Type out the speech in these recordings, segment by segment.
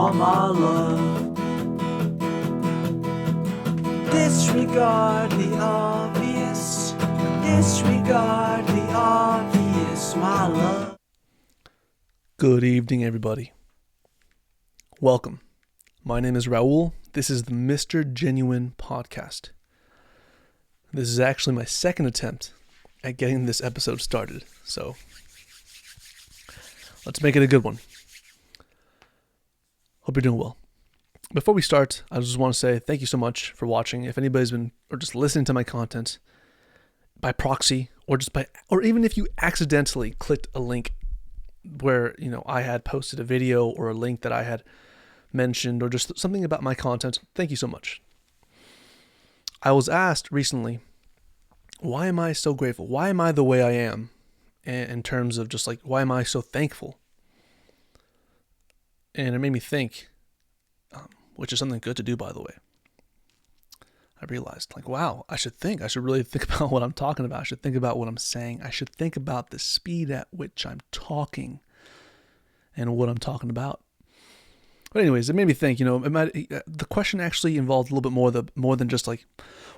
want my love. Disregard the obvious. Disregard the obvious, my love. Good evening, everybody. Welcome. My name is Raul. This is the Mr. Genuine podcast. This is actually my second attempt at getting this episode started, so let's make it a good one. Hope you're doing well. Before we start, I just want to say thank you so much for watching. If anybody's been or just listening to my content by proxy, or even if you accidentally clicked a link where I had posted a video or a link that I had mentioned or just something about my content, thank you so much. I was asked recently, why am I so grateful? Why am I the way I am in terms of just like, why am I so thankful? And it made me think, which is something good to do, by the way. I realized, wow, I should really think about what I'm talking about. I should think about what I'm saying. I should think about the speed at which I'm talking and what I'm talking about. But anyways, it made me think, the question actually involved a little bit more than just like,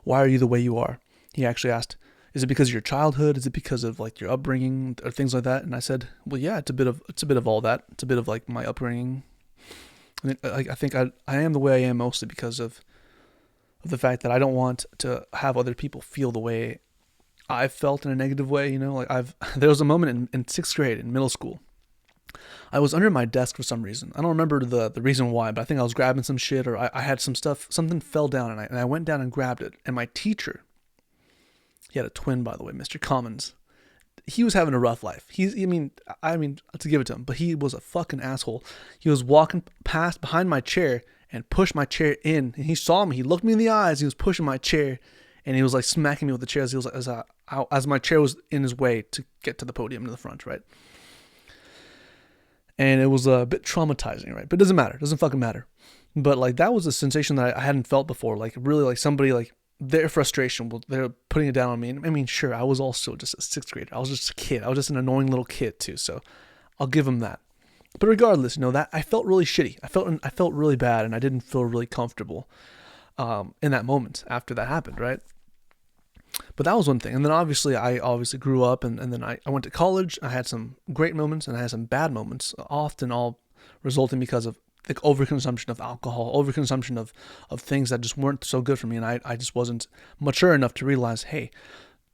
why are you the way you are? He actually asked, is it because of your childhood? Is it because of like your upbringing or things like that? And I said, well, yeah, it's a bit of all that. It's a bit of like my upbringing. And I think I am the way I am mostly because of the fact that I don't want to have other people feel the way I felt in a negative way. There was a moment in 6th grade in middle school. I was under my desk for some reason. I don't remember the reason why, but I think I was grabbing some shit or I had some stuff. Something fell down and I went down and grabbed it. And my teacher, he had a twin, by the way, Mr. Commons. He was having a rough life. I mean, to give it to him, but he was a fucking asshole. He was walking past behind my chair and pushed my chair in. And he saw me. He looked me in the eyes. He was pushing my chair, and he was like smacking me with the chair as my chair was in his way to get to the podium to the front, right? And it was a bit traumatizing, right? But it doesn't matter. It doesn't fucking matter. But like that was a sensation that I hadn't felt before. Like really, like somebody like their frustration, they're putting it down on me. And I mean, sure, I was also just a 6th grader. I was just a kid. I was just an annoying little kid too. So I'll give him that. But regardless, that I felt really shitty. I felt really bad, and I didn't feel really comfortable in that moment after that happened, right? But that was one thing. And then I grew up, and then I went to college. I had some great moments, and I had some bad moments, often all resulting because of the overconsumption of alcohol, overconsumption of things that just weren't so good for me. And I just wasn't mature enough to realize, hey,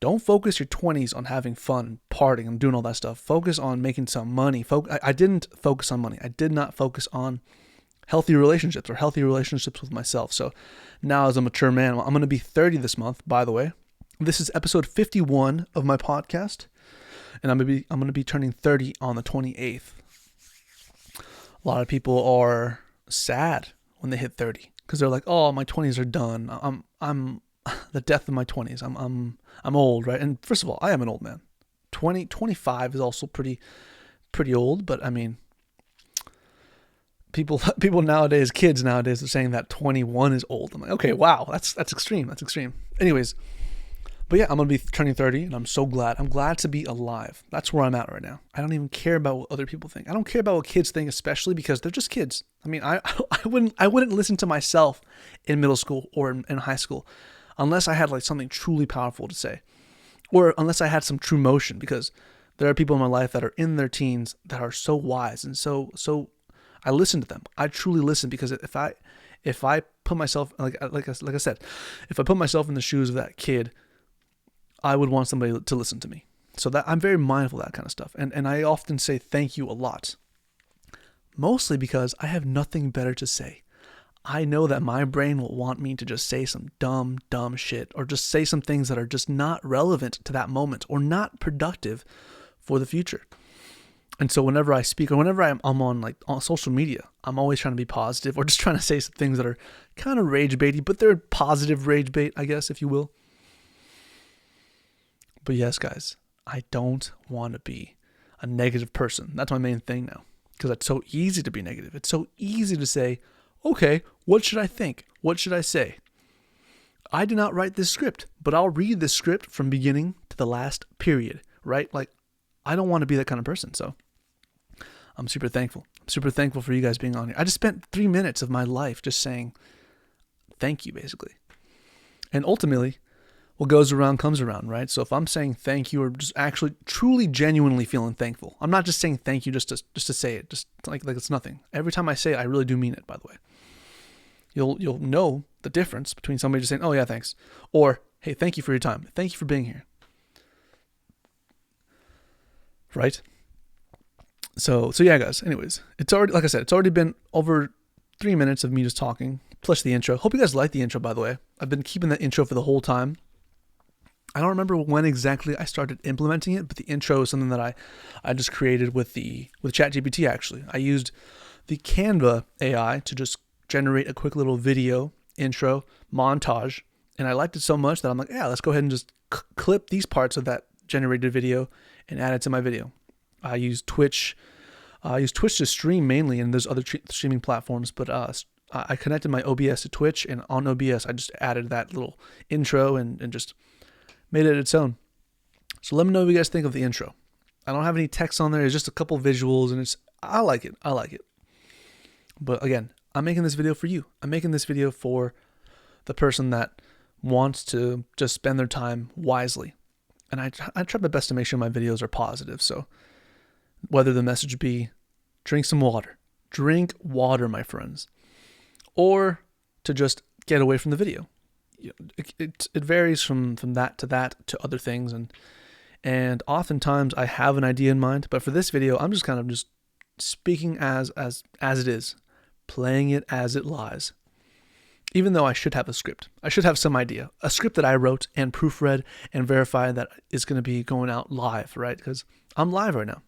don't focus your 20s on having fun, partying, and doing all that stuff. Focus on making some money. I didn't focus on money. I did not focus on healthy relationships or healthy relationships with myself. So now as a mature man, I'm going to be 30 this month, by the way. This is episode 51 of my podcast, and I'm going to be turning 30 on the 28th. A lot of people are sad when they hit 30 because they're like, "Oh, my 20s are done. I'm the death of my 20s. I'm old, right?" And first of all, I am an old man. 25 is also pretty old, but I mean, people nowadays, kids nowadays are saying that 21 is old. I'm like, okay, wow, that's extreme. That's extreme. Anyways, but yeah, I'm going to be turning 30, and I'm so glad. I'm glad to be alive. That's where I'm at right now. I don't even care about what other people think. I don't care about what kids think, especially because they're just kids. I mean, I wouldn't listen to myself in middle school or in high school unless I had like something truly powerful to say, or unless I had some true motion, because there are people in my life that are in their teens that are so wise, and so I listen to them. I truly listen, because if I put myself like I said, if I put myself in the shoes of that kid, I would want somebody to listen to me. So that I'm very mindful of that kind of stuff. And I often say thank you a lot. Mostly because I have nothing better to say. I know that my brain will want me to just say some dumb shit, or just say some things that are just not relevant to that moment or not productive for the future. And so whenever I speak, or whenever I'm on social media, I'm always trying to be positive, or just trying to say some things that are kind of rage baity, but they're positive rage bait, I guess, if you will. But yes, guys, I don't want to be a negative person. That's my main thing now, because it's so easy to be negative. It's so easy to say, okay, what should I think? What should I say? I did not write this script, but I'll read this script from beginning to the last period, right? Like, I don't want to be that kind of person. So I'm super thankful. I'm super thankful for you guys being on here. I just spent 3 minutes of my life just saying thank you, basically. And ultimately, what goes around comes around, right? So if I'm saying thank you or just actually truly genuinely feeling thankful, I'm not just saying thank you just to say it, just like it's nothing. Every time I say it, I really do mean it, by the way. You'll know the difference between somebody just saying, "Oh yeah, thanks," or "Hey, thank you for your time. Thank you for being here." Right? So yeah, guys. Anyways, it's already, like I said, it's already been over 3 minutes of me just talking, plus the intro. Hope you guys like the intro, by the way. I've been keeping that intro for the whole time. I don't remember when exactly I started implementing it, but the intro is something that I just created with ChatGPT. Actually, I used the Canva AI to just generate a quick little video intro montage, and I liked it so much that I'm like, yeah, let's go ahead and just clip these parts of that generated video and add it to my video. I use Twitch. I use Twitch to stream mainly, and there's other streaming platforms, but I connected my OBS to Twitch, and on OBS I just added that little intro and just made it its own. So let me know what you guys think of the intro. I don't have any text on there. It's just a couple visuals, and I like it. But again, I'm making this video for you. I'm making this video for the person that wants to just spend their time wisely. And I try my best to make sure my videos are positive. So whether the message be drink some water. Drink water, my friends. Or to just get away from the video. It varies from that to other things, and oftentimes I have an idea in mind, but for this video I'm just kind of just speaking as it is, playing it as it lies. Even though I should have a script, I should have some idea, a script that I wrote and proofread and verified that is going to be going out live, right? Because I'm live right now,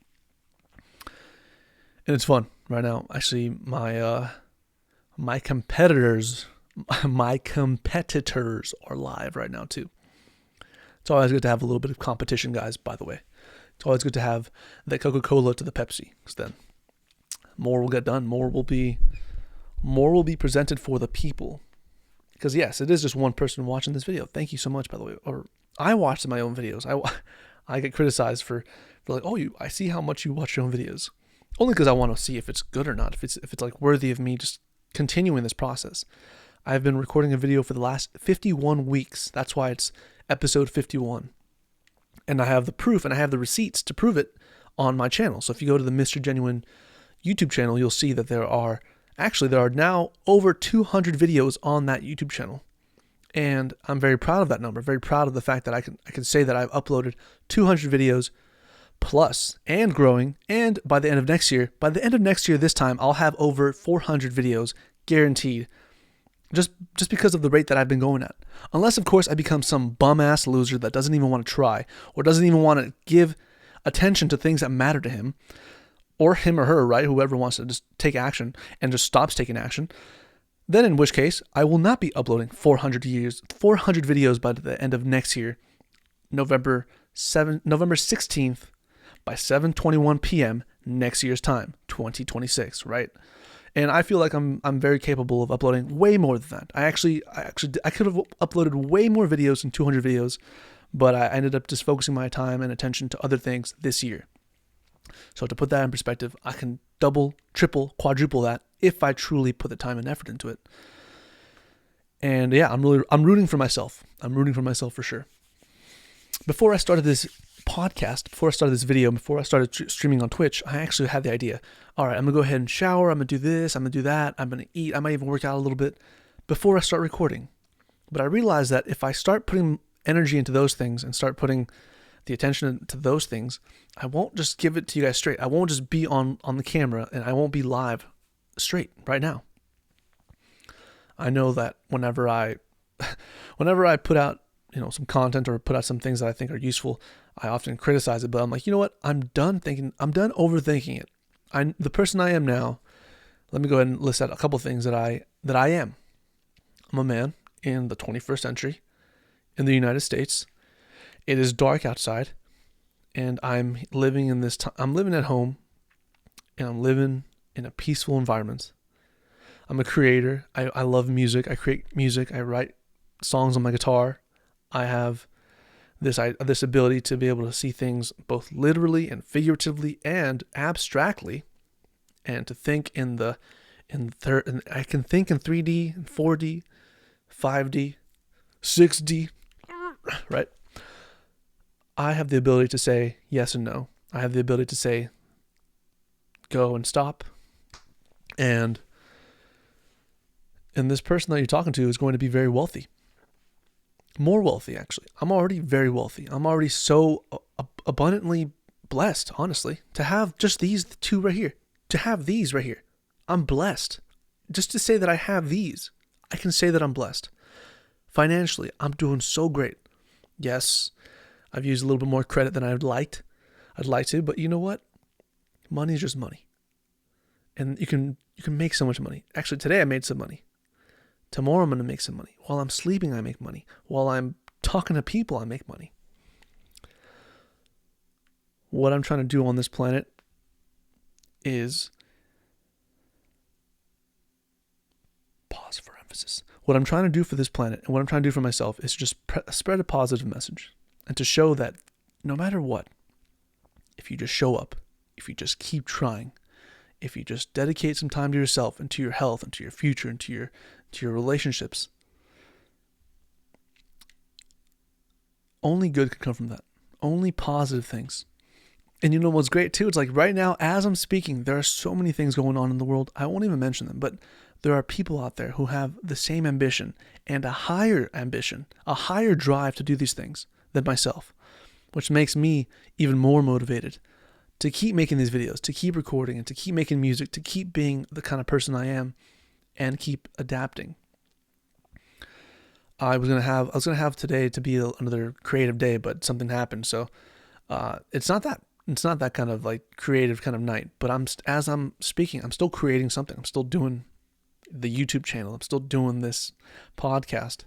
and it's fun right now. Actually, my competitors are live right now too. It's always good to have a little bit of competition, guys, by the way. It's always good to have the Coca-Cola to the Pepsi, because then more will get done. More will be presented for the people. Because yes, it is just one person watching this video. Thank you so much, by the way. Or I watch my own videos. I get criticized for like, oh, I see how much you watch your own videos. Only because I want to see if it's good or not. If it's like worthy of me just continuing this process. I've been recording a video for the last 51 weeks. That's why it's episode 51. And I have the proof and I have the receipts to prove it on my channel. So if you go to the Mr. Genuine YouTube channel, you'll see that there are now over 200 videos on that YouTube channel. And I'm very proud of that number. Very proud of the fact that I can say that I've uploaded 200 videos plus and growing. And by the end of next year, this time, I'll have over 400 videos guaranteed. Just because of the rate that I've been going at. Unless, of course, I become some bum-ass loser that doesn't even want to try or doesn't even want to give attention to things that matter to him or her, right? Whoever wants to just take action and just stops taking action. Then in which case, I will not be uploading 400 videos by the end of next year, November 16th by 7:21 p.m. next year's time, 2026, right? And I feel like I'm very capable of uploading way more than that. I could have uploaded way more videos than 200 videos, but I ended up just focusing my time and attention to other things this year. So to put that in perspective, I can double, triple, quadruple that if I truly put the time and effort into it. And yeah, I'm rooting for myself. I'm rooting for myself for sure. Before I started this podcast, before I started this video, before I started streaming on Twitch, I actually had the idea. All right, I'm going to go ahead and shower. I'm going to do this. I'm going to do that. I'm going to eat. I might even work out a little bit before I start recording. But I realized that if I start putting energy into those things and start putting the attention to those things, I won't just give it to you guys straight. I won't just be on the camera and I won't be live straight right now. I know that whenever I put out some content or put out some things that I think are useful, I often criticize it, but I'm like, you know what? I'm done overthinking it. The person I am now, let me go ahead and list out a couple of things that I am. I'm a man in the 21st century in the United States. It is dark outside and I'm living in this time. I'm living at home and I'm living in a peaceful environment. I'm a creator. I love music. I create music. I write songs on my guitar. I have this ability to be able to see things both literally and figuratively and abstractly. and to think and I can think in 3D, and 4D, 5D, 6D, right? I have the ability to say yes and no. I have the ability to say go and stop. And this person that you're talking to is going to be very wealthy. More wealthy, actually. I'm already very wealthy. I'm already so abundantly blessed, honestly, to have just these two right here. To have these right here. I'm blessed. Just to say that I have these, I can say that I'm blessed. Financially, I'm doing so great. Yes, I've used a little bit more credit than I'd like to, but you know what? Money is just money. And you can make so much money. Actually, today I made some money. Tomorrow I'm going to make some money. While I'm sleeping, I make money. While I'm talking to people, I make money. What I'm trying to do on this planet is, pause for emphasis. What I'm trying to do for this planet and what I'm trying to do for myself is just spread a positive message and to show that no matter what, if you just show up, if you just keep trying, if you just dedicate some time to yourself and to your health and to your future and to your relationships, only good can come from that. Only positive things. And you know what's great too? It's like right now, as I'm speaking, there are so many things going on in the world. I won't even mention them, but there are people out there who have the same ambition and a higher ambition, a higher drive to do these things than myself, which makes me even more motivated to keep making these videos, to keep recording and to keep making music, to keep being the kind of person I am and keep adapting. I was gonna have today to be another creative day, but something happened. So it's not that kind of like creative kind of night, but as I'm speaking, I'm still creating something. I'm still doing the YouTube channel. I'm still doing this podcast.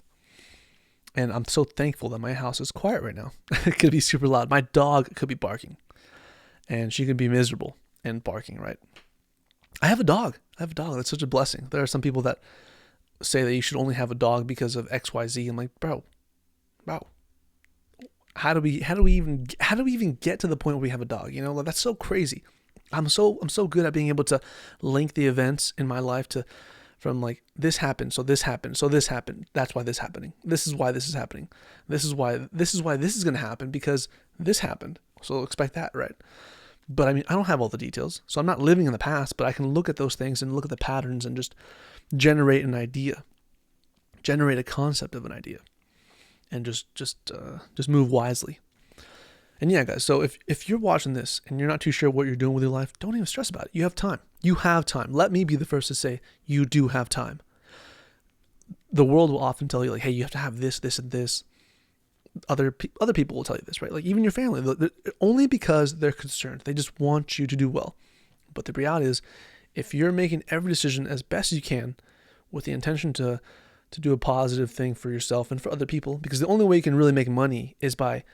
And I'm so thankful that my house is quiet right now. It could be super loud. My dog could be barking and she could be miserable and barking, right? I have a dog. That's such a blessing. There are some people that say that you should only have a dog because of XYZ. I'm like, bro, how do we even get to the point where we have a dog? You know, like, that's so crazy. I'm so good at being able to link the events in my life from like this happened, so this happened, so this happened. That's why this is happening. This is why this is happening. This is why this is going to happen because this happened. So expect that, right? But I mean, I don't have all the details, so I'm not living in the past, but I can look at those things and look at the patterns and just generate an idea, generate a concept of an idea, and just move wisely. And yeah, guys, so if you're watching this and you're not too sure what you're doing with your life, don't even stress about it. You have time. You have time. Let me be the first to say you do have time. The world will often tell you like, hey, you have to have this, this, and this. Other people will tell you this, right? Like even your family, only because they're concerned. They just want you to do well. But the reality is, if you're making every decision as best as you can with the intention to do a positive thing for yourself and for other people, because the only way you can really make money is by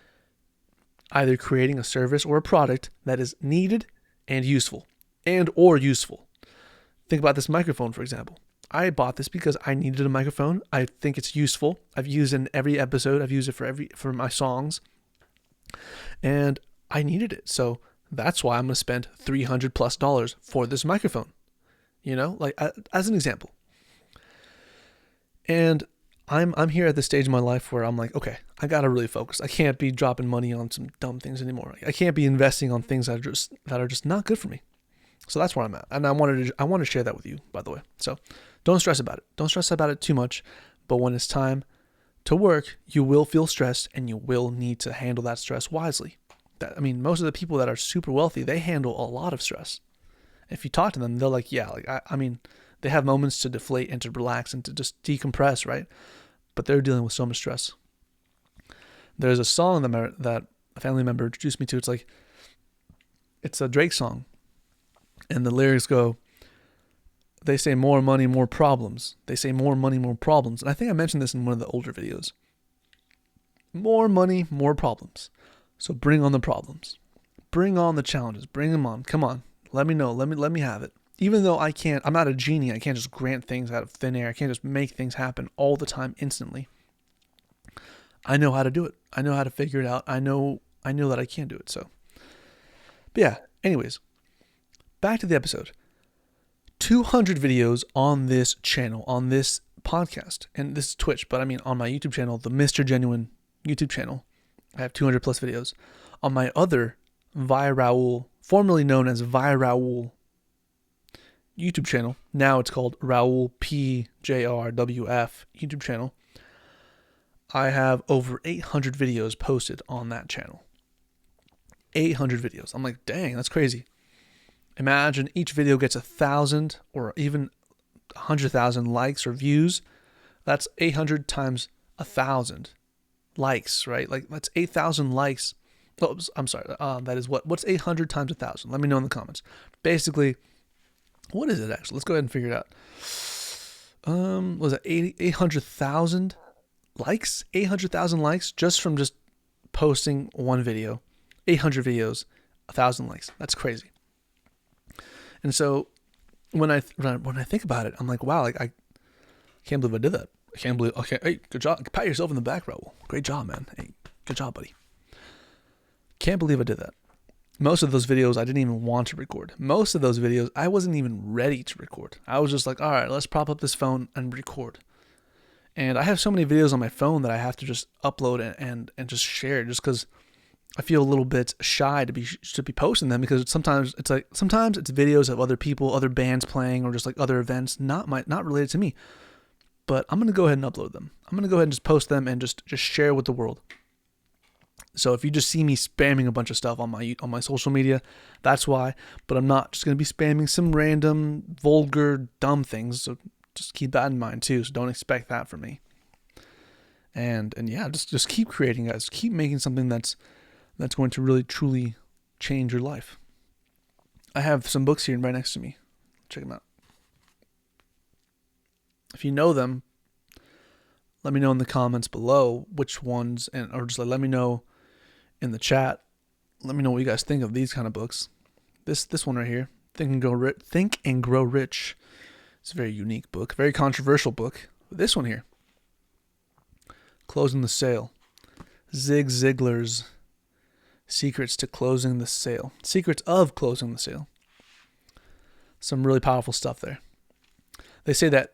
either creating a service or a product that is needed and useful. Think about this microphone, for example. I bought this because I needed a microphone. I think it's useful. I've used it in every episode. I've used it for my songs. And I needed it. So that's why I'm going to spend $300+ for this microphone. You know, like as an example. And I'm here at the stage in my life where I'm like, okay, I got to really focus. I can't be dropping money on some dumb things anymore. I can't be investing on things that are just not good for me. So that's where I'm at. And I want to share that with you, by the way. So don't stress about it. Don't stress about it too much. But when it's time to work, you will feel stressed and you will need to handle that stress wisely. Most of the people that are super wealthy, they handle a lot of stress. If you talk to them, they're like, yeah, they have moments to deflate and to relax and to just decompress, right? But they're dealing with so much stress. There's a song that a family member introduced me to. It's a Drake song. And the lyrics go, they say more money, more problems. They say more money, more problems. And I think I mentioned this in one of the older videos. More money, more problems. So bring on the problems. Bring on the challenges. Bring them on. Come on. Let me know. Let me have it. Even though I'm not a genie. I can't just grant things out of thin air. I can't just make things happen all the time instantly. I know how to do it. I know how to figure it out. I know that I can do it. So, but yeah, anyways, back to the episode. 200 videos on this channel, on this podcast, and this is Twitch, but I mean on my YouTube channel, the Mr. Genuine YouTube channel, I have 200 plus videos. On my other Vi Raul, formerly known as Vi Raul YouTube channel, now it's called Raul PJRWF YouTube channel, I have over 800 videos posted on that channel. 800 videos. I'm like, dang, that's crazy. Imagine each video gets 1,000 or even 100,000 likes or views. That's 800 times 1,000 likes, right? Like that's 8,000 likes. Oh, I'm sorry. That is what's 800 times 1,000? Let me know in the comments. Basically, what is it actually? Let's go ahead and figure it out. Was it 800,000 likes? 800,000 likes just from just posting one video. 800 videos, 1,000 likes. That's crazy. And so when I think about it, I'm like, wow, like I can't believe I did that. I can't believe. Okay, hey, good job. Pat yourself in the back, Raul. Great job, man. Hey, good job, buddy. Can't believe I did that. Most of those videos I didn't even want to record. Most of those videos I wasn't even ready to record. I was just like, all right, let's prop up this phone and record. And I have so many videos on my phone that I have to just upload and just share, just because I feel a little bit shy to be posting them, because sometimes it's videos of other people, other bands playing, or just like other events, not related to me. But I'm gonna go ahead and upload them. I'm gonna go ahead and just post them and just share with the world. So if you just see me spamming a bunch of stuff on my social media, that's why. But I'm not just gonna be spamming some random vulgar dumb things. So just keep that in mind too. So don't expect that from me. And yeah, just keep creating, guys. Keep making something that's going to really truly change your life. I have some books here right next to me. Check them out. If you know them, let me know in the comments below which ones, or just let me know in the chat. Let me know what you guys think of these kind of books. This one right here, Think and Grow Rich. It's a very unique book, very controversial book. This one here, Closing the Sale. Zig Ziglar's Secrets of Closing the Sale. Some really powerful stuff there. They say that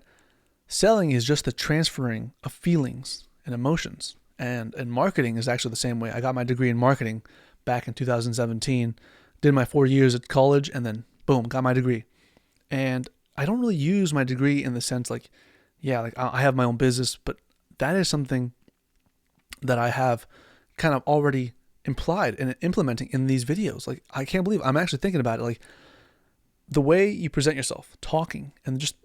selling is just the transferring of feelings and emotions. And marketing is actually the same way. I got my degree in marketing back in 2017, did my 4 years at college, and then boom, got my degree. And I don't really use my degree in the sense like I have my own business, but that is something that I have kind of already implied and implementing in these videos. Like, I can't believe I'm actually thinking about it. Like, the way you present yourself, talking, and just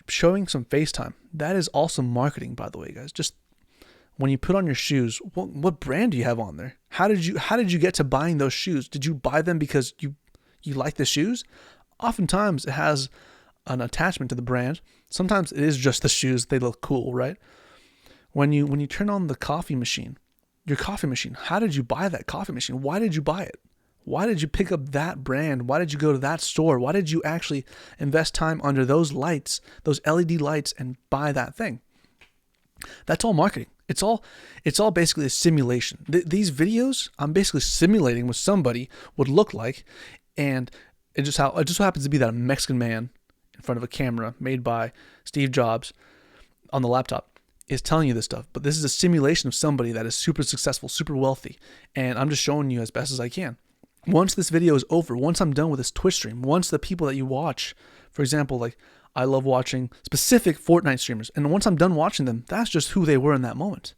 showing some FaceTime, that is also marketing, by the way, guys. Just when you put on your shoes, what brand do you have on there? How did you get to buying those shoes? Did you buy them because you like the shoes? Oftentimes it has an attachment to the brand. Sometimes it is just the shoes. They look cool, right? When you turn on the coffee machine, your coffee machine, how did you buy that coffee machine? Why did you buy it? Why did you pick up that brand? Why did you go to that store? Why did you actually invest time under those lights, those LED lights, and buy that thing? That's all marketing. It's all basically a simulation. These videos, I'm basically simulating what somebody would look like, and it just so happens to be that a Mexican man in front of a camera made by Steve Jobs on the laptop is telling you this stuff. But this is a simulation of somebody that is super successful, super wealthy, and I'm just showing you as best as I can. Once this video is over, once I'm done with this Twitch stream, once the people that you watch, for example, like I love watching specific Fortnite streamers, and once I'm done watching them, that's just who they were in that moment.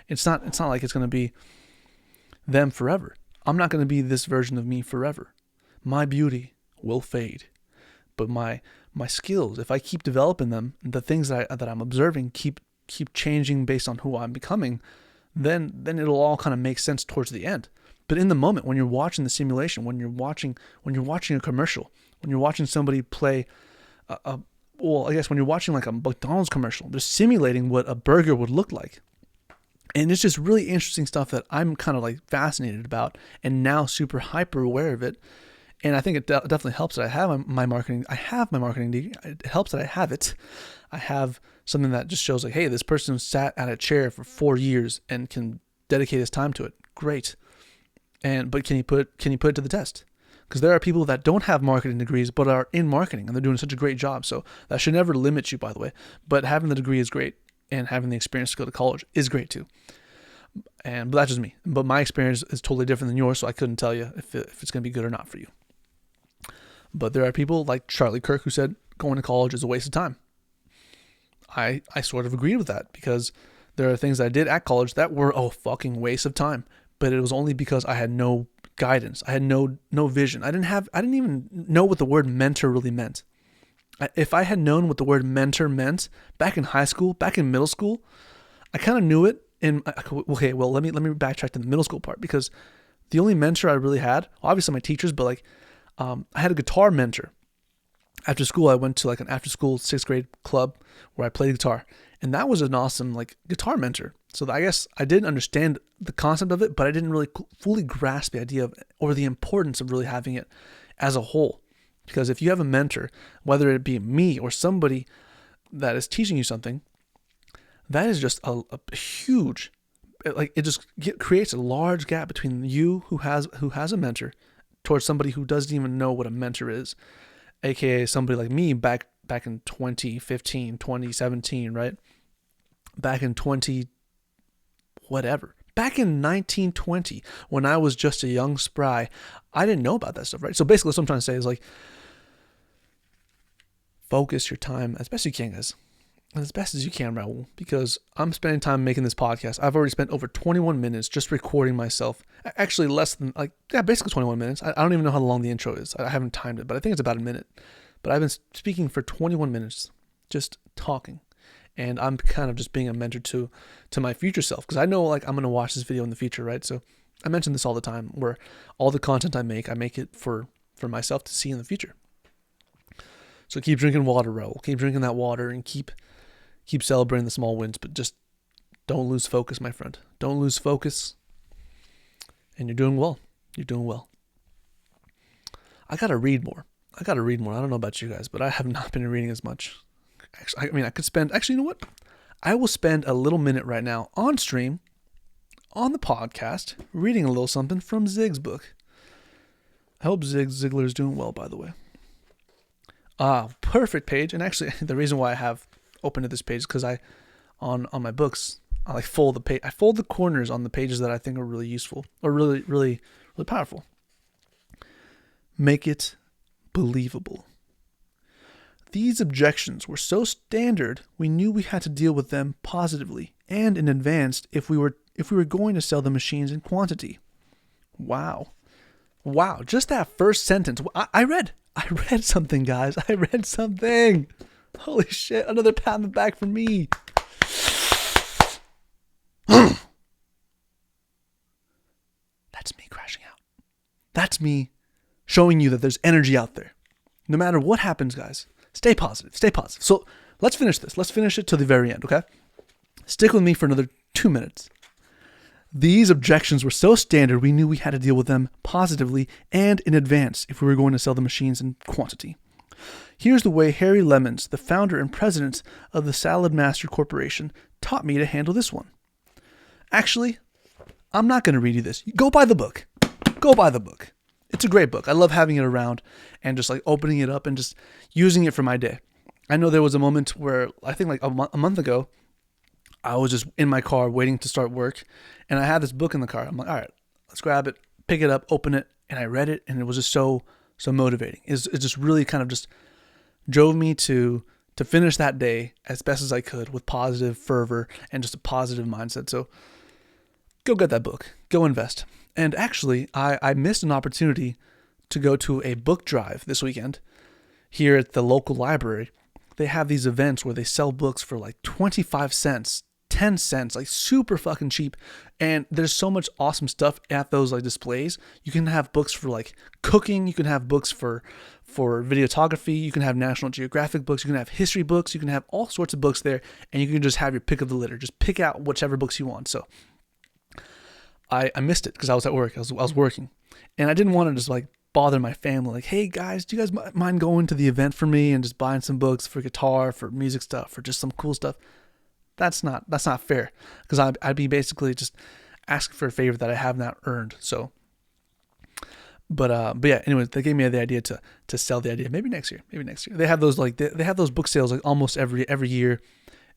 It's not like it's going to be them forever. I'm not going to be this version of me forever. My beauty will fade, but my skills, if I keep developing them, the things that I'm observing keep changing based on who I'm becoming, then it'll all kind of make sense towards the end. But in the moment, when you're watching the simulation, when you're watching a commercial, when you're watching somebody play, when you're watching like a McDonald's commercial, they're simulating what a burger would look like. And it's just really interesting stuff that I'm kind of like fascinated about, and now super hyper aware of it. And I think it definitely helps that I have my marketing. I have my marketing degree. It helps that I have it. I have something that just shows like, hey, this person sat at a chair for 4 years and can dedicate his time to it. Great. But can you put it to the test? Because there are people that don't have marketing degrees but are in marketing and they're doing such a great job. So that should never limit you, by the way. But having the degree is great, and having the experience to go to college is great too. But that's just me. But my experience is totally different than yours, so I couldn't tell you if it's going to be good or not for you. But there are people like Charlie Kirk who said going to college is a waste of time. I sort of agreed with that, because there are things that I did at college that were a fucking waste of time. But it was only because I had no guidance. I had no vision. I didn't even know what the word mentor really meant. If I had known what the word mentor meant back in high school, back in middle school, I kind of knew it. Okay, well, let me backtrack to the middle school part, because the only mentor I really had, obviously my teachers, but like I had a guitar mentor. After school, I went to like an after school 6th grade club where I played guitar, and that was an awesome like guitar mentor. So I guess I didn't understand the concept of it, but I didn't really fully grasp the idea of, or the importance of really having it as a whole. Because if you have a mentor, whether it be me or somebody that is teaching you something, that is just a huge, like it just creates a large gap between you who has a mentor towards somebody who doesn't even know what a mentor is, aka somebody like me back in 2015, 2017, right? Back in back in 1920, when I was just a young spry, I didn't know about that stuff, right? So basically what I'm trying to say is like, focus your time as best you can, guys. As best as you can, Raul, because I'm spending time making this podcast. I've already spent over 21 minutes just recording myself. Actually, less than, basically 21 minutes. I don't even know how long the intro is. I haven't timed it, but I think it's about a minute. But I've been speaking for 21 minutes, just talking. And I'm kind of just being a mentor to my future self, because I know like I'm going to watch this video in the future, right? So I mention this all the time, where all the content I make it for myself to see in the future. So keep drinking water, Raul. Keep drinking that water, and keep celebrating the small wins, but just don't lose focus, my friend. Don't lose focus. And you're doing well. You're doing well. I got to read more. I don't know about you guys, but I have not been reading as much. Actually, I could spend, you know what? I will spend a little minute right now on stream, on the podcast, reading a little something from Zig's book. I hope Zig Ziglar is doing well, by the way. Perfect page. And actually, the reason why I have open to this page is because on my books, I like fold the page. I fold the corners on the pages that I think are really useful or really, really, really powerful. Make it believable. These objections were so standard, we knew we had to deal with them positively and in advance if we were going to sell the machines in quantity. Wow. Just that first sentence. I read something, guys. I read something. Holy shit, another pat on the back for me. That's me crashing out. That's me showing you that there's energy out there. No matter what happens, guys, stay positive. So let's finish this. Let's finish it to the very end, okay? Stick with me for another 2 minutes. These objections were so standard, we knew we had to deal with them positively and in advance if we were going to sell the machines in quantity. Here's the way Harry Lemons, the founder and president of the Salad Master Corporation, taught me to handle this one. Actually, I'm not going to read you this. Go buy the book. It's a great book. I love having it around and just like opening it up and just using it for my day. I know there was a moment where I think like a month ago, I was just in my car waiting to start work, and I had this book in the car. I'm like, all right, let's grab it, pick it up, open it, and I read it, and it was just so motivating. It just really kind of just drove me to finish that day as best as I could with positive fervor and just a positive mindset. So go get that book. Go invest. And actually, I missed an opportunity to go to a book drive this weekend here at the local library. They have these events where they sell books for like 25 cents, 10 cents, like super fucking cheap. And there's so much awesome stuff at those like displays. You can have books for like cooking. You can have books for videography. You can have National Geographic books. You can have history books. You can have all sorts of books there. And you can just have your pick of the litter. Just pick out whichever books you want. So I missed it because I was at work. I was working. And I didn't want to just like bother my family. Like, hey guys, do you guys mind going to the event for me and just buying some books for guitar, for music stuff, for just some cool stuff? That's not fair, because I'd be basically just asking for a favor that I have not earned. So But yeah, anyways, they gave me the idea to sell the idea. Maybe next year. They have those they have those book sales like almost every year,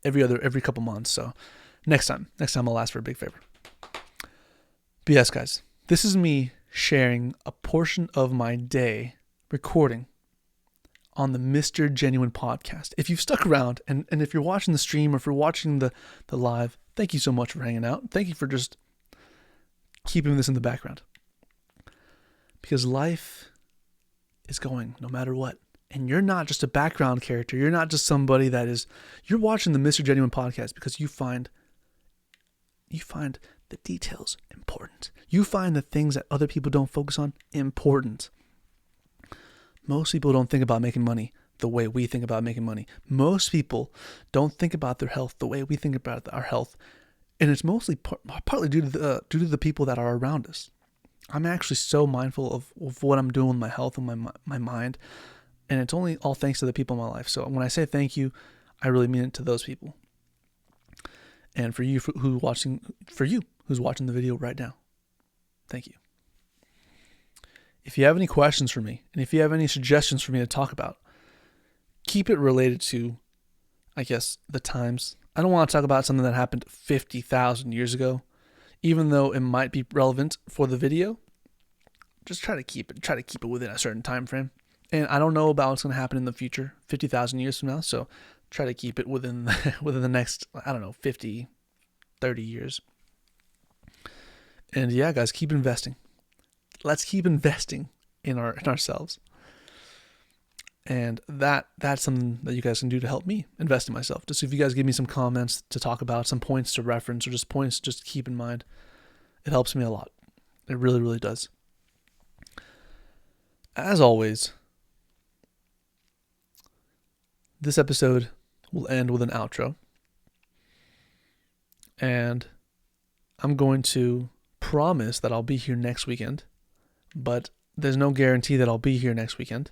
every couple months. So next time I'll ask for a big favor. But yes, guys, this is me sharing a portion of my day recording on the Mr. Genuine podcast. If you've stuck around and if you're watching the stream or if you're watching the live, thank you so much for hanging out. Thank you for just keeping this in the background. Because life is going no matter what. And you're not just a background character. You're not just somebody you're watching the Mr. Genuine podcast because you find the details important. You find the things that other people don't focus on important. Most people don't think about making money the way we think about making money. Most people don't think about their health the way we think about our health. And it's mostly partly due to the people that are around us. I'm actually so mindful of what I'm doing with my health and my mind. And it's only all thanks to the people in my life. So when I say thank you, I really mean it to those people. And for you who's watching the video right now, thank you. If you have any questions for me, and if you have any suggestions for me to talk about, keep it related to, I guess, the times. I don't want to talk about something that happened 50,000 years ago, even though it might be relevant for the video. Just try to keep it within a certain time frame. And I don't know about what's going to happen in the future, 50,000 years from now. So try to keep it within the next, 50, 30 years. And yeah, guys, keep investing. Let's keep investing in ourselves. And that's something that you guys can do to help me invest in myself. Just if you guys give me some comments to talk about, some points to reference, or just points just keep in mind, it helps me a lot. It really, really does. As always, this episode will end with an outro. And I'm going to promise that I'll be here next weekend, but there's no guarantee that I'll be here next weekend.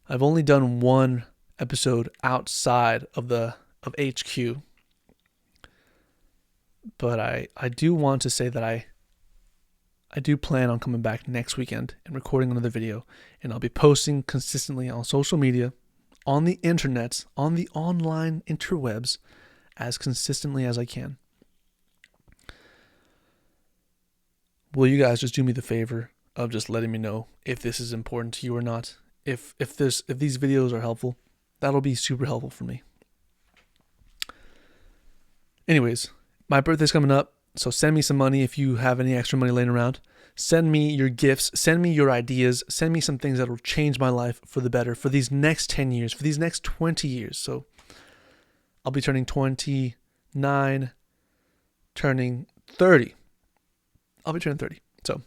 I've only done one episode outside of HQ, but I do want to say that I do plan on coming back next weekend and recording another video, and I'll be posting consistently on social media, on the internet, on the online interwebs, as consistently as I can. Will you guys just do me the favor of just letting me know if this is important to you or not? If these videos are helpful, that'll be super helpful for me. Anyways, my birthday's coming up, so send me some money if you have any extra money laying around. Send me your gifts, send me your ideas, send me some things that will change my life for the better for these next 10 years, for these next 20 years. So I'll be turning 29, turning 30. I'll be turning 30. So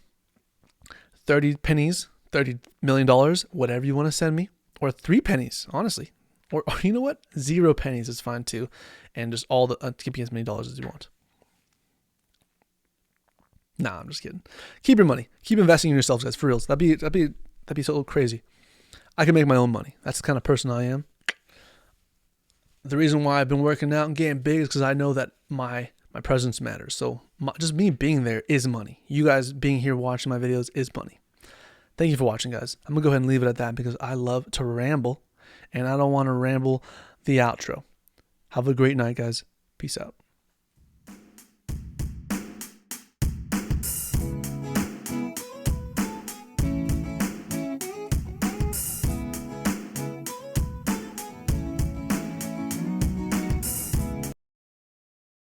30 pennies, $30 million, whatever you want to send me, or 3 pennies, honestly. Or you know what? 0 pennies is fine too. And just give me as many dollars as you want. Nah, I'm just kidding. Keep your money. Keep investing in yourselves, guys, for reals. That'd be so crazy. I can make my own money. That's the kind of person I am. The reason why I've been working out and getting big is because I know that my presence matters. So just me being there is money. You guys being here watching my videos is money. Thank you for watching, guys. I'm going to go ahead and leave it at that because I love to ramble, and I don't want to ramble the outro. Have a great night, guys. Peace out.